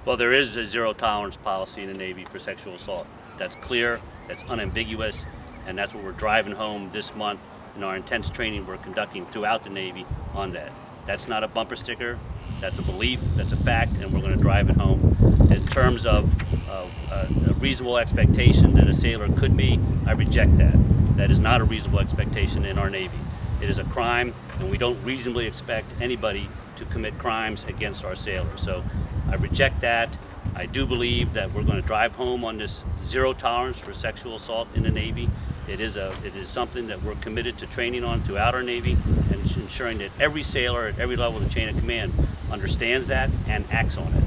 Well, there is a zero tolerance policy in the Navy for sexual assault. That's clear, that's unambiguous, and that's what we're driving home this month in our intense training we're conducting throughout the Navy on that. That's not a bumper sticker, that's a belief, that's a fact, and we're going to drive it home. In terms of a reasonable expectation that a sailor could be, I reject that. That is not a reasonable expectation in our Navy. It is a crime, and we don't reasonably expect anybody to commit crimes against our sailors. So I reject that. I do believe that we're going to drive home on this zero tolerance for sexual assault in the Navy. It is something that we're committed to training on throughout our Navy and ensuring that every sailor at every level of the chain of command understands that and acts on it.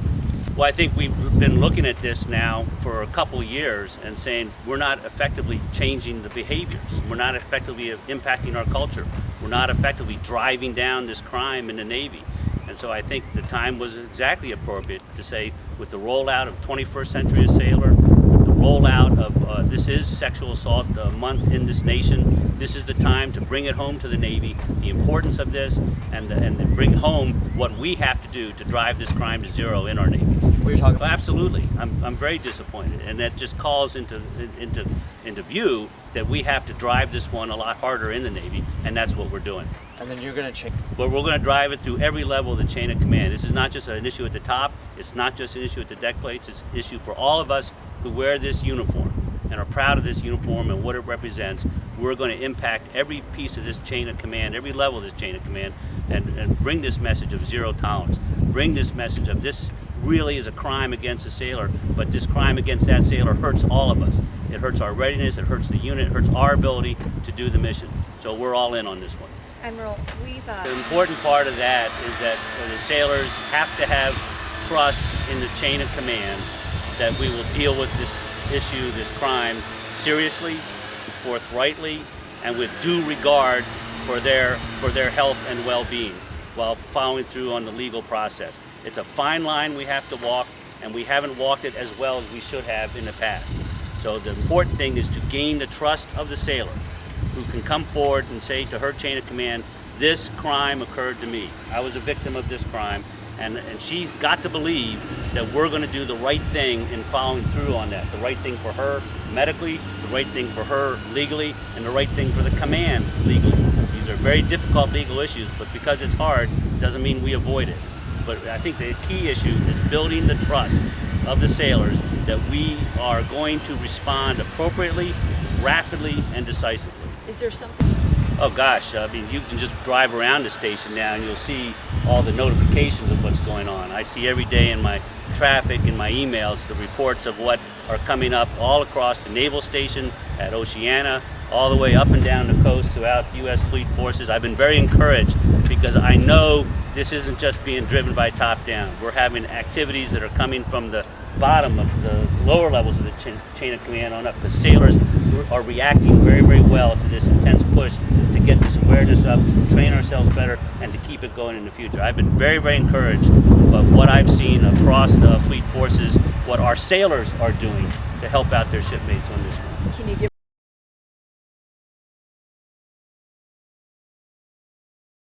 Well, I think we've been looking at this now for a couple years and saying we're not effectively changing the behaviors. We're not effectively impacting our culture. We're not effectively driving down this crime in the Navy. And so I think the time was exactly appropriate to say, with the rollout of 21st Century Sailor, with the rollout of this is Sexual Assault Month in this nation, this is the time to bring it home to the Navy, the importance of this, and bring home what we have to do to drive this crime to zero in our Navy. What you're talking about? Absolutely. I'm very disappointed, and that just calls into view that we have to drive this one a lot harder in the Navy, and that's what we're doing. And then you're going to change. But we're going to drive it through every level of the chain of command. This is not just an issue at the top. It's not just an issue at the deck plates. It's an issue for all of us who wear this uniform and are proud of this uniform and what it represents. We're going to impact every piece of this chain of command, every level of this chain of command, and bring this message of zero tolerance. Bring this message of this really is a crime against a sailor, but this crime against that sailor hurts all of us. It hurts our readiness, it hurts the unit, it hurts our ability to do the mission. So we're all in on this one. Admiral, The important part of that is that the sailors have to have trust in the chain of command that we will deal with this issue, this crime, seriously, forthrightly, and with due regard for their health and well-being while following through on the legal process. It's a fine line we have to walk, and we haven't walked it as well as we should have in the past. So the important thing is to gain the trust of the sailor, who can come forward and say to her chain of command, this crime occurred to me. I was a victim of this crime, and she's got to believe that we're going to do the right thing in following through on that. The right thing for her medically, the right thing for her legally, and the right thing for the command legally. These are very difficult legal issues, but because it's hard, doesn't mean we avoid it. But I think the key issue is building the trust of the sailors that we are going to respond appropriately, rapidly, and decisively. is there something? Oh gosh, I mean, you can just drive around the station now and you'll see all the notifications of what's going on. I see every day in my traffic, in my emails, the reports of what are coming up all across the naval station, at Oceana, all the way up and down the coast throughout U.S. Fleet Forces. I've been very encouraged because I know this isn't just being driven by top down. We're having activities that are coming from the bottom of the lower levels of the chain of command on up. The sailors are reacting very, very well to this intense push to get this awareness up, to train ourselves better, and to keep it going in the future. I've been very, very encouraged by what I've seen across the Fleet Forces, what our sailors are doing to help out their shipmates on this one. Can you give